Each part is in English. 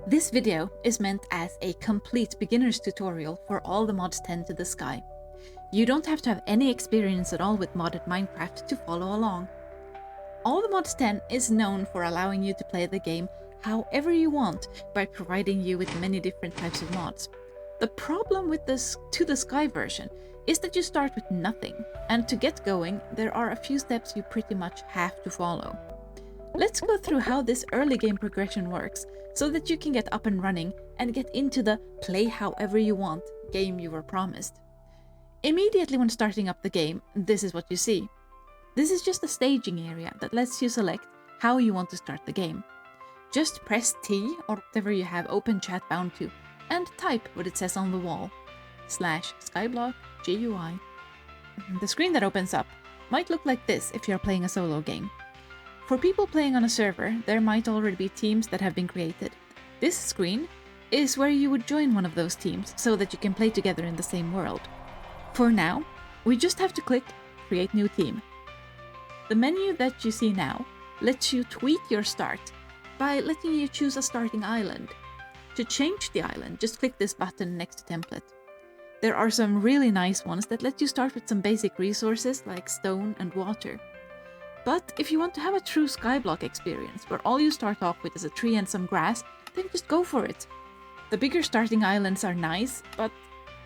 This video is meant as a complete beginner's tutorial for all the mods 10 to the sky. You don't have to have any experience at all with modded Minecraft to follow along. All the mods 10 is known for allowing you to play the game however you want by providing you with many different types of mods. The problem with this to the sky version is that you start with nothing, and to get going there are a few steps you pretty much have to follow. Let's go through how this early game progression works so that you can get up and running and get into the play however you want game you were promised. Immediately when starting up the game, this is what you see. This is just a staging area that lets you select how you want to start the game. Just press T or whatever you have open chat bound to and type what it says on the wall /skyblock GUI. The screen that opens up might look like this if you're playing a solo game. For people playing on a server, there might already be teams that have been created. This screen is where you would join one of those teams so that you can play together in the same world. For now, we just have to click Create New Team. The menu that you see now lets you tweak your start by letting you choose a starting island. To change the island, just click this button next to Template. There are some really nice ones that let you start with some basic resources like stone and water. But if you want to have a true skyblock experience where all you start off with is a tree and some grass, then just go for it. The bigger starting islands are nice, but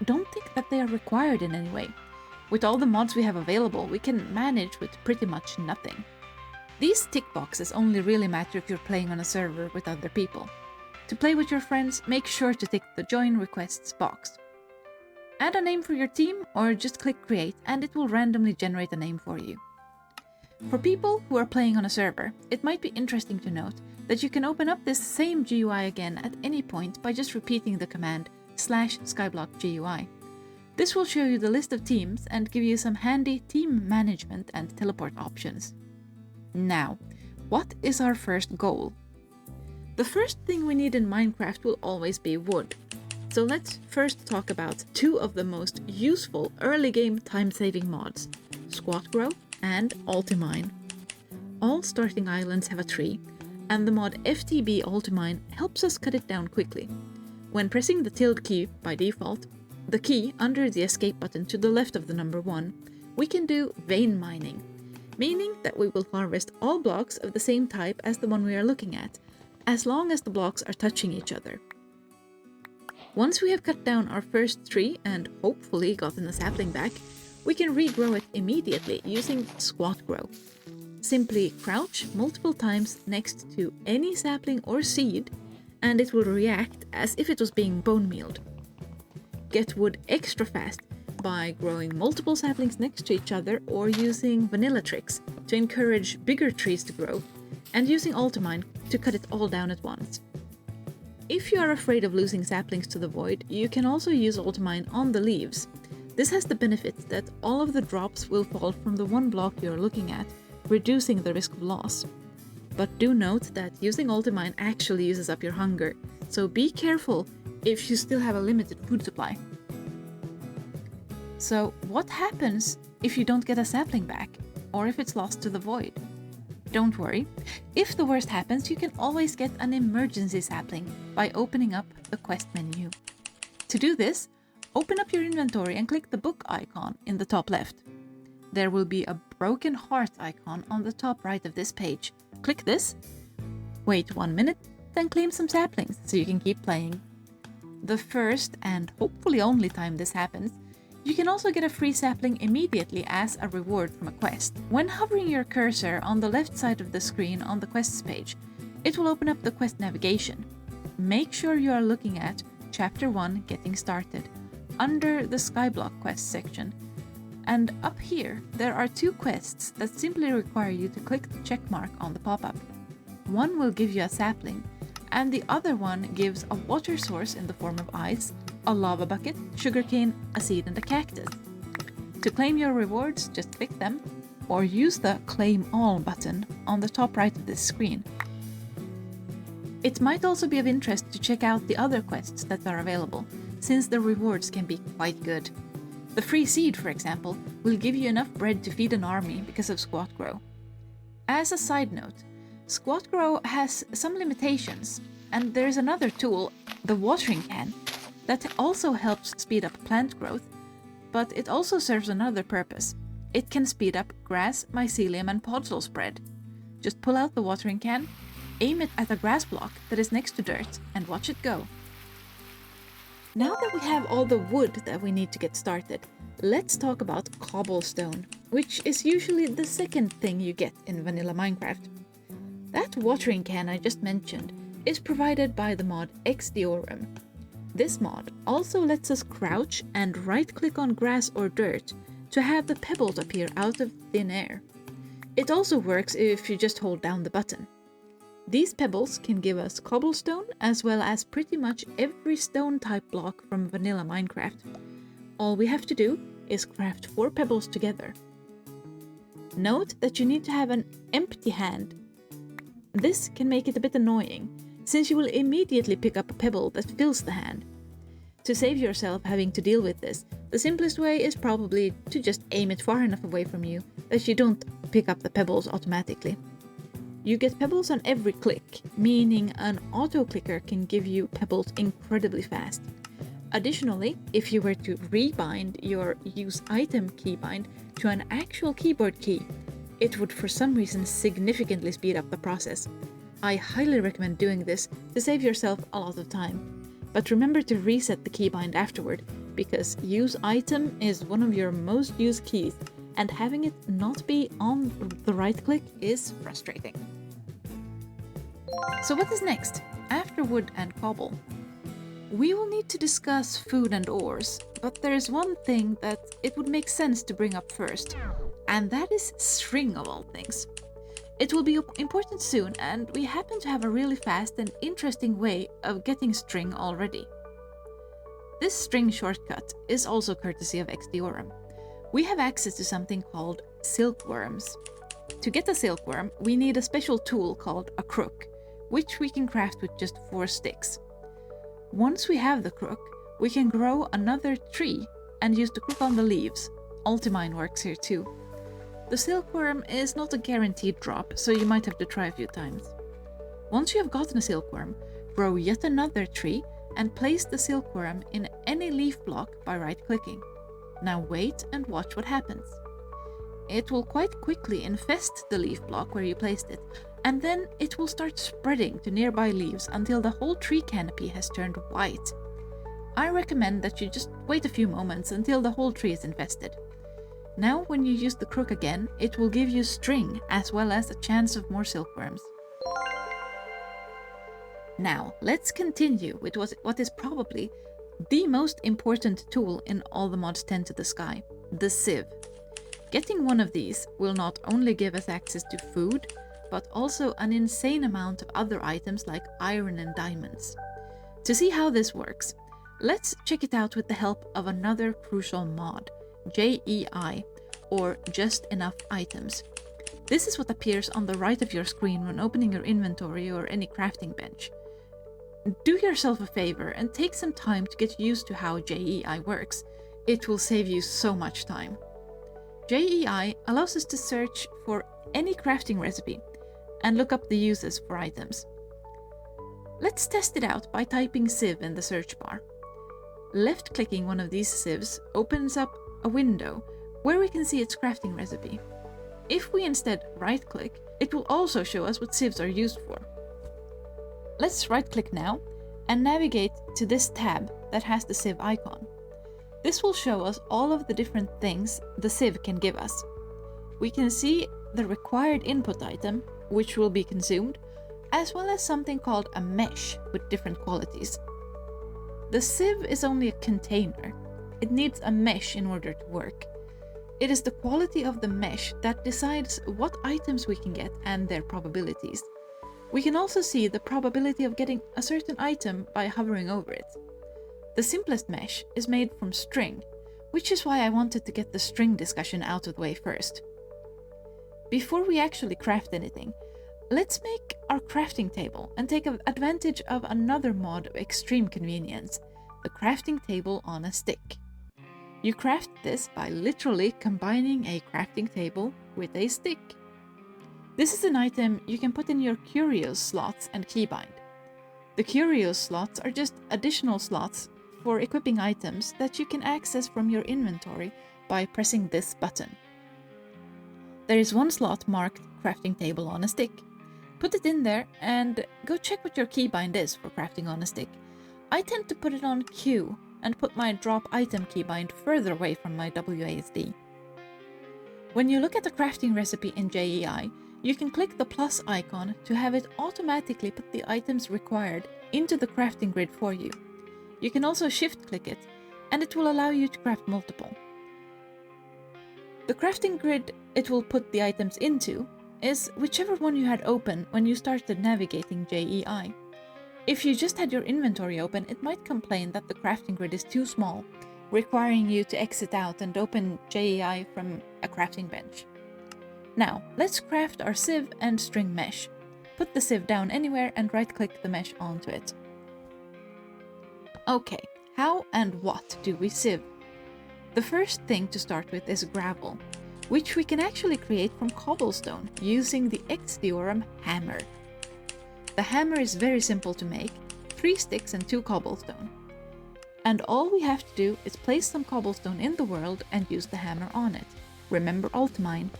don't think that they are required in any way. With all the mods we have available, we can manage with pretty much nothing. These tick boxes only really matter if you're playing on a server with other people. To play with your friends, make sure to tick the Join Requests box. Add a name for your team or just click Create and it will randomly generate a name for you. For people who are playing on a server, it might be interesting to note that you can open up this same GUI again at any point by just repeating the command /skyblock_GUI. This will show you the list of teams and give you some handy team management and teleport options. Now, what is our first goal? The first thing we need in Minecraft will always be wood. So let's first talk about two of the most useful early game time-saving mods, Squat Grow and Ultimine. All starting islands have a tree, and the mod FTB Ultimine helps us cut it down quickly. When pressing the tilde key by default, the key under the escape button to the left of the number 1, we can do vein mining, meaning that we will harvest all blocks of the same type as the one we are looking at, as long as the blocks are touching each other. Once we have cut down our first tree and hopefully gotten a sapling back, we can regrow it immediately using Squat Grow. Simply crouch multiple times next to any sapling or seed, and it will react as if it was being bone mealed. Get wood extra fast by growing multiple saplings next to each other or using vanilla tricks to encourage bigger trees to grow, and using Ultimine to cut it all down at once. If you are afraid of losing saplings to the void, you can also use Ultimine on the leaves. This has the benefit that all of the drops will fall from the one block you are looking at, reducing the risk of loss. But do note that using Ultimine actually uses up your hunger, so be careful if you still have a limited food supply. So what happens if you don't get a sapling back, or if it's lost to the void? Don't worry, if the worst happens, you can always get an emergency sapling by opening up the quest menu. To do this, open up your inventory and click the book icon in the top left. There will be a broken heart icon on the top right of this page. Click this, wait 1 minute, then claim some saplings so you can keep playing. The first and hopefully only time this happens, you can also get a free sapling immediately as a reward from a quest. When hovering your cursor on the left side of the screen on the quests page, it will open up the quest navigation. Make sure you are looking at Chapter 1 Getting Started, under the Skyblock quest section. And up here, there are 2 quests that simply require you to click the check mark on the pop-up. One will give you a sapling, and the other one gives a water source in the form of ice, a lava bucket, sugarcane, a seed, and a cactus. To claim your rewards, just click them, or use the Claim All button on the top right of this screen. It might also be of interest to check out the other quests that are available, since the rewards can be quite good. The free seed, for example, will give you enough bread to feed an army because of Squat Grow. As a side note, Squat Grow has some limitations. And there's another tool, the watering can, that also helps speed up plant growth, but it also serves another purpose. It can speed up grass, mycelium, and podzol spread. Just pull out the watering can, aim it at a grass block that is next to dirt, and watch it go. Now that we have all the wood that we need to get started, let's talk about cobblestone, which is usually the second thing you get in vanilla Minecraft. That watering can I just mentioned is provided by the mod Xdiorum. This mod also lets us crouch and right-click on grass or dirt to have the pebbles appear out of thin air. It also works if you just hold down the button. These pebbles can give us cobblestone as well as pretty much every stone type block from vanilla Minecraft. All we have to do is craft 4 pebbles together. Note that you need to have an empty hand. This can make it a bit annoying, since you will immediately pick up a pebble that fills the hand. To save yourself having to deal with this, the simplest way is probably to just aim it far enough away from you that you don't pick up the pebbles automatically. You get pebbles on every click, meaning an auto-clicker can give you pebbles incredibly fast. Additionally, if you were to rebind your use item keybind to an actual keyboard key, it would for some reason significantly speed up the process. I highly recommend doing this to save yourself a lot of time. But remember to reset the keybind afterward, because use item is one of your most used keys, and having it not be on the right click is frustrating. So what is next, after wood and cobble? We will need to discuss food and ores, but there is one thing that it would make sense to bring up first, and that is string of all things. It will be important soon, and we happen to have a really fast and interesting way of getting string already. This string shortcut is also courtesy of Xdiorum. We have access to something called silkworms. To get a silkworm, we need a special tool called a crook, which we can craft with just 4 sticks. Once we have the crook, we can grow another tree and use the crook on the leaves. Ultimine works here too. The silkworm is not a guaranteed drop, so you might have to try a few times. Once you have gotten a silkworm, grow yet another tree and place the silkworm in any leaf block by right-clicking. Now wait and watch what happens. It will quite quickly infest the leaf block where you placed it, and then it will start spreading to nearby leaves until the whole tree canopy has turned white. I recommend that you just wait a few moments until the whole tree is infested. Now when you use the crook again, it will give you string as well as a chance of more silkworms. Now let's continue with what is probably the most important tool in all the mods 10 to the sky, the sieve. Getting one of these will not only give us access to food, but also an insane amount of other items like iron and diamonds. To see how this works, let's check it out with the help of another crucial mod, JEI, or Just Enough Items. This is what appears on the right of your screen when opening your inventory or any crafting bench. Do yourself a favor and take some time to get used to how JEI works. It will save you so much time. JEI allows us to search for any crafting recipe and look up the uses for items. Let's test it out by typing sieve in the search bar. Left-clicking one of these sieves opens up a window where we can see its crafting recipe. If we instead right-click, it will also show us what sieves are used for. Let's right-click now and navigate to this tab that has the sieve icon. This will show us all of the different things the sieve can give us. We can see the required input item, which will be consumed, as well as something called a mesh with different qualities. The sieve is only a container. It needs a mesh in order to work. It is the quality of the mesh that decides what items we can get and their probabilities. We can also see the probability of getting a certain item by hovering over it. The simplest mesh is made from string, which is why I wanted to get the string discussion out of the way first. Before we actually craft anything, let's make our crafting table and take advantage of another mod of extreme convenience, the crafting table on a stick. You craft this by literally combining a crafting table with a stick. This is an item you can put in your curios slots and keybind. The curio slots are just additional slots for equipping items that you can access from your inventory by pressing this button. There is one slot marked crafting table on a stick. Put it in there and go check what your keybind is for crafting on a stick. I tend to put it on Q and put my drop item keybind further away from my WASD. When you look at the crafting recipe in JEI, you can click the plus icon to have it automatically put the items required into the crafting grid for you. You can also shift click it, and it will allow you to craft multiple. The crafting grid it will put the items into is whichever one you had open when you started navigating JEI. If you just had your inventory open, it might complain that the crafting grid is too small, requiring you to exit out and open JEI from a crafting bench. Now, let's craft our sieve and string mesh. Put the sieve down anywhere and right-click the mesh onto it. Okay, how and what do we sieve? The first thing to start with is gravel, which we can actually create from cobblestone using the Xdiorum hammer. The hammer is very simple to make, 3 sticks and 2 cobblestone. And all we have to do is place some cobblestone in the world and use the hammer on it. Remember alt-mine.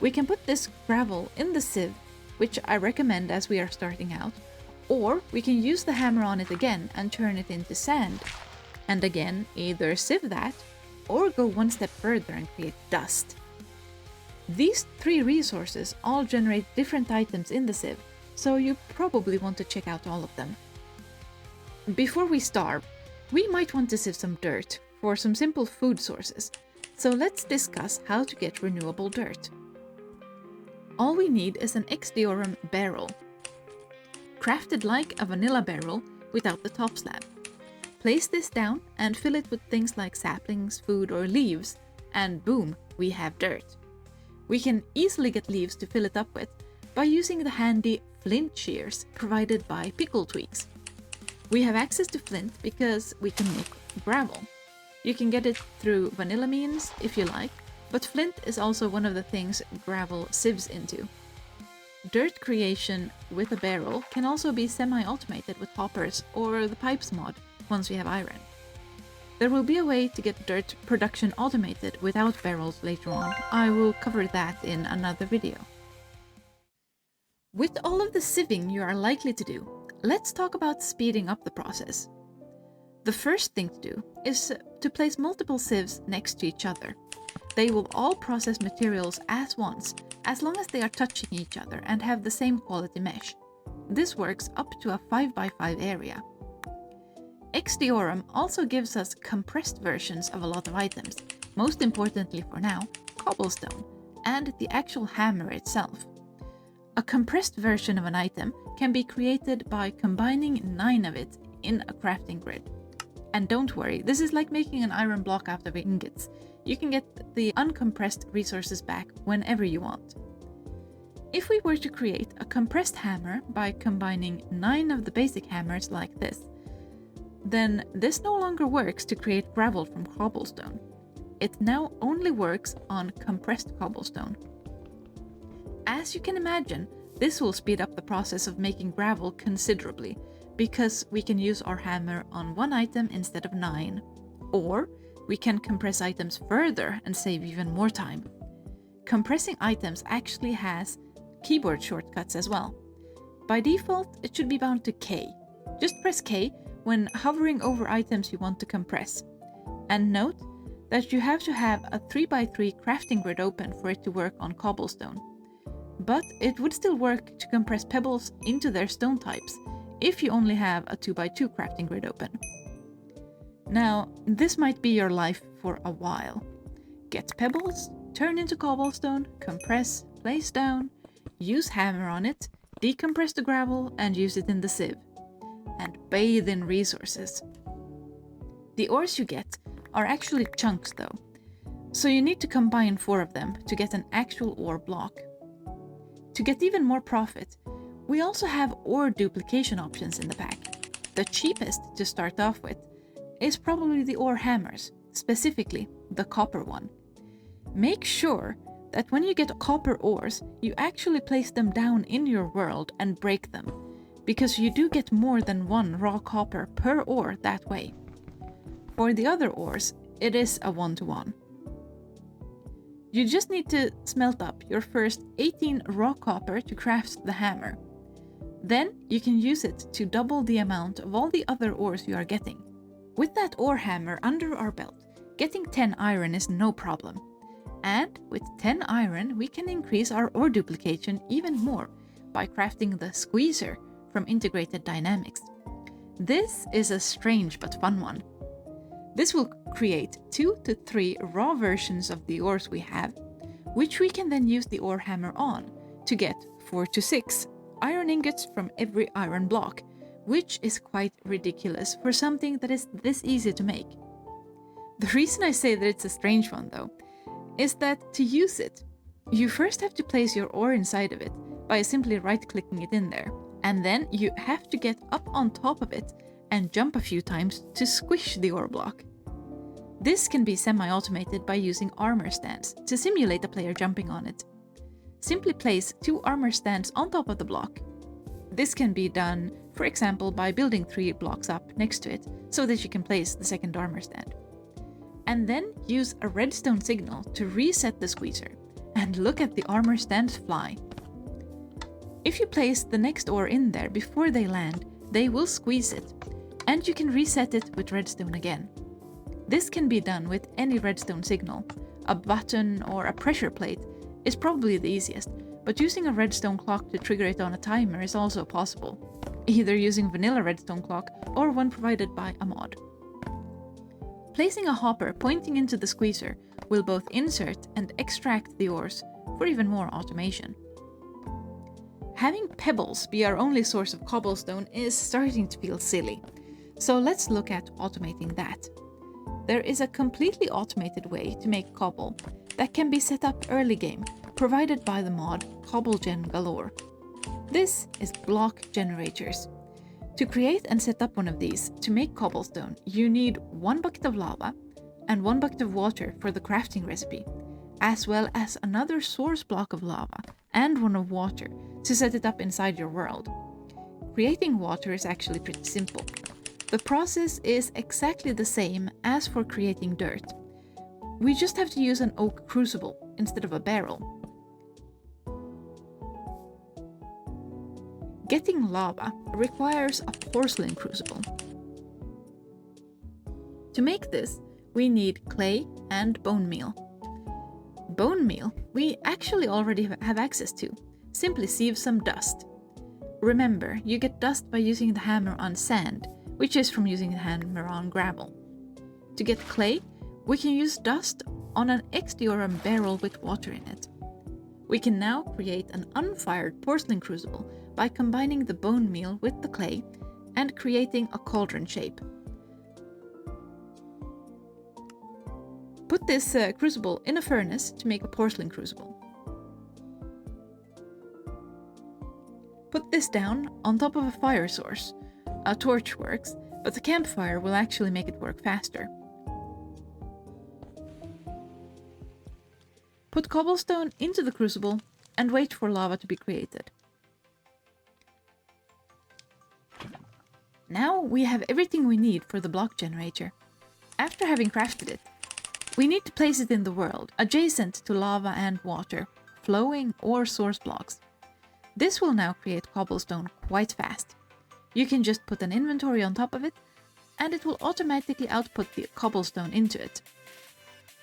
We can put this gravel in the sieve, which I recommend as we are starting out, or we can use the hammer on it again and turn it into sand. And again, either sieve that, or go one step further and create dust. These 3 resources all generate different items in the sieve, so you probably want to check out all of them. Before we starve, we might want to sieve some dirt for some simple food sources, so let's discuss how to get renewable dirt. All we need is an Xdiorum barrel, crafted like a vanilla barrel without the top slab. Place this down and fill it with things like saplings, food, or leaves, and boom, we have dirt. We can easily get leaves to fill it up with by using the handy flint shears provided by Pickle Tweaks. We have access to flint because we can make gravel. You can get it through vanilla means if you like, but flint is also one of the things gravel sieves into. Dirt creation with a barrel can also be semi-automated with hoppers or the pipes mod once we have iron. There will be a way to get dirt production automated without barrels later on. I will cover that in another video. With all of the sieving you are likely to do, let's talk about speeding up the process. The first thing to do is to place multiple sieves next to each other. They will all process materials as once, as long as they are touching each other and have the same quality mesh. This works up to a 5x5 area. Xdiorum also gives us compressed versions of a lot of items, most importantly for now, cobblestone, and the actual hammer itself. A compressed version of an item can be created by combining 9 of it in a crafting grid. And don't worry, this is like making an iron block out of ingots. You can get the uncompressed resources back whenever you want. If we were to create a compressed hammer by combining 9 of the basic hammers like this, then this no longer works to create gravel from cobblestone. It now only works on compressed cobblestone. As you can imagine, this will speed up the process of making gravel considerably, because we can use our hammer on 1 item instead of 9. Or we can compress items further and save even more time. Compressing items actually has keyboard shortcuts as well. By default, it should be bound to K. Just press K when hovering over items you want to compress. And note that you have to have a 3x3 crafting grid open for it to work on cobblestone. But it would still work to compress pebbles into their stone types if you only have a 2x2 crafting grid open. Now, this might be your life for a while. Get pebbles, turn into cobblestone, compress, place down, use hammer on it, decompress the gravel and use it in the sieve. And bathe in resources. The ores you get are actually chunks though, so you need to combine 4 of them to get an actual ore block. To get even more profit, we also have ore duplication options in the pack. The cheapest to start off with is probably the ore hammers, specifically the copper one. Make sure that when you get copper ores, you actually place them down in your world and break them, because you do get more than 1 raw copper per ore that way. For the other ores, it is a 1-to-1. You just need to smelt up your first 18 raw copper to craft the hammer. Then you can use it to double the amount of all the other ores you are getting. With that ore hammer under our belt, getting 10 iron is no problem. And with 10 iron, we can increase our ore duplication even more by crafting the squeezer from Integrated Dynamics. This is a strange but fun one. This will create 2 to 3 raw versions of the ores we have, which we can then use the ore hammer on to get 4 to 6 iron ingots from every iron block, which is quite ridiculous for something that is this easy to make. The reason I say that it's a strange one, though, is that to use it, you first have to place your ore inside of it by simply right-clicking it in there, and then you have to get up on top of it and jump a few times to squish the ore block. This can be semi-automated by using armor stands to simulate a player jumping on it. Simply place 2 armor stands on top of the block. This can be done, for example, by building 3 blocks up next to it so that you can place the second armor stand. And then use a redstone signal to reset the squeezer, and look at the armor stands fly. If you place the next ore in there before they land, they will squeeze it, and you can reset it with redstone again. This can be done with any redstone signal. A button or a pressure plate is probably the easiest, but using a redstone clock to trigger it on a timer is also possible, either using vanilla redstone clock or one provided by a mod. Placing a hopper pointing into the squeezer will both insert and extract the ores for even more automation. Having pebbles be our only source of cobblestone is starting to feel silly, so let's look at automating that. There is a completely automated way to make cobble that can be set up early game, provided by the mod CobbleGen Galore. This is block generators. To create and set up one of these to make cobblestone, you need 1 bucket of lava and 1 bucket of water for the crafting recipe, as well as another source block of lava and one of water to set it up inside your world. Creating water is actually pretty simple. The process is exactly the same as for creating dirt. We just have to use an oak crucible instead of a barrel. Getting lava requires a porcelain crucible. To make this, we need clay and bone meal. Bone meal we actually already have access to. Simply sieve some dust. Remember, you get dust by using the hammer on sand, which is from using the hammer on gravel. To get clay, we can use dust on an XD or a barrel with water in it. We can now create an unfired porcelain crucible by combining the bone meal with the clay and creating a cauldron shape. Put this crucible in a furnace to make a porcelain crucible. Put this down on top of a fire source. A torch works, but the campfire will actually make it work faster. Put cobblestone into the crucible and wait for lava to be created. Now we have everything we need for the block generator. After having crafted it, we need to place it in the world, adjacent to lava and water, flowing or source blocks. This will now create cobblestone quite fast. You can just put an inventory on top of it, and it will automatically output the cobblestone into it.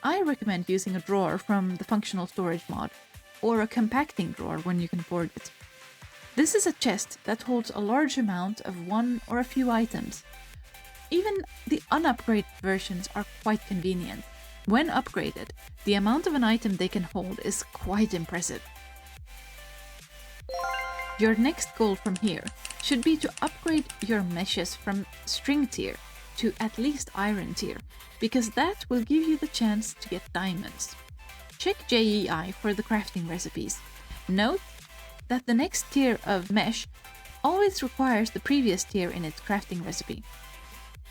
I recommend using a drawer from the functional storage mod, or a compacting drawer when you can afford it. This is a chest that holds a large amount of one or a few items. Even the unupgraded versions are quite convenient. When upgraded, the amount of an item they can hold is quite impressive. Your next goal from here should be to upgrade your meshes from string tier to at least iron tier, because that will give you the chance to get diamonds. Check JEI for the crafting recipes. Note that the next tier of mesh always requires the previous tier in its crafting recipe.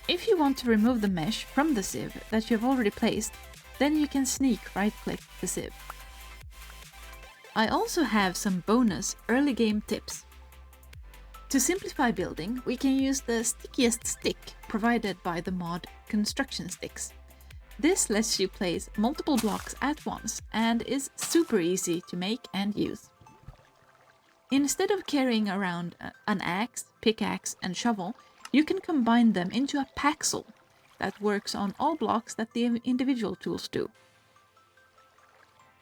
If you want to remove the mesh from the sieve that you have already placed, then you can sneak right-click the sieve. I also have some bonus early game tips. To simplify building, we can use the stickiest stick provided by the mod construction sticks. This lets you place multiple blocks at once and is super easy to make and use. Instead of carrying around an axe, pickaxe, and shovel, you can combine them into a paxel that works on all blocks that the individual tools do.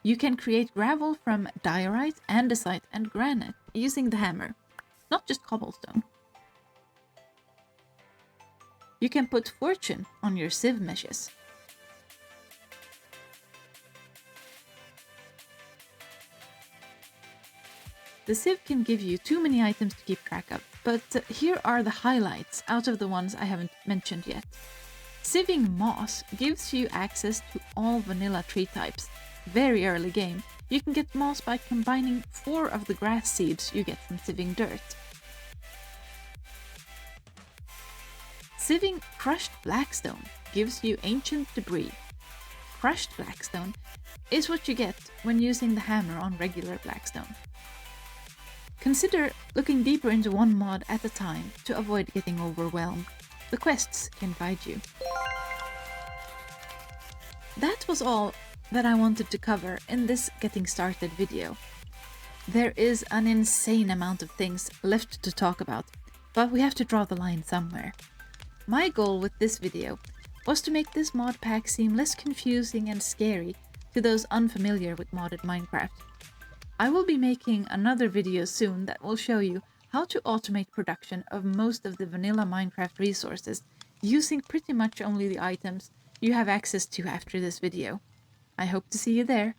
You can create gravel from diorite, andesite, and granite using the hammer, not just cobblestone. You can put fortune on your sieve meshes. The sieve can give you too many items to keep track of, but here are the highlights out of the ones I haven't mentioned yet. Sieving moss gives you access to all vanilla tree types. Very early game, you can get moss by combining 4 of the grass seeds you get from sieving dirt. Sieving crushed blackstone gives you ancient debris. Crushed blackstone is what you get when using the hammer on regular blackstone. Consider looking deeper into one mod at a time to avoid getting overwhelmed. The quests can guide you. That was all that I wanted to cover in this getting started video. There is an insane amount of things left to talk about, but we have to draw the line somewhere. My goal with this video was to make this mod pack seem less confusing and scary to those unfamiliar with modded Minecraft. I will be making another video soon that will show you how to automate production of most of the vanilla Minecraft resources using pretty much only the items you have access to after this video. I hope to see you there.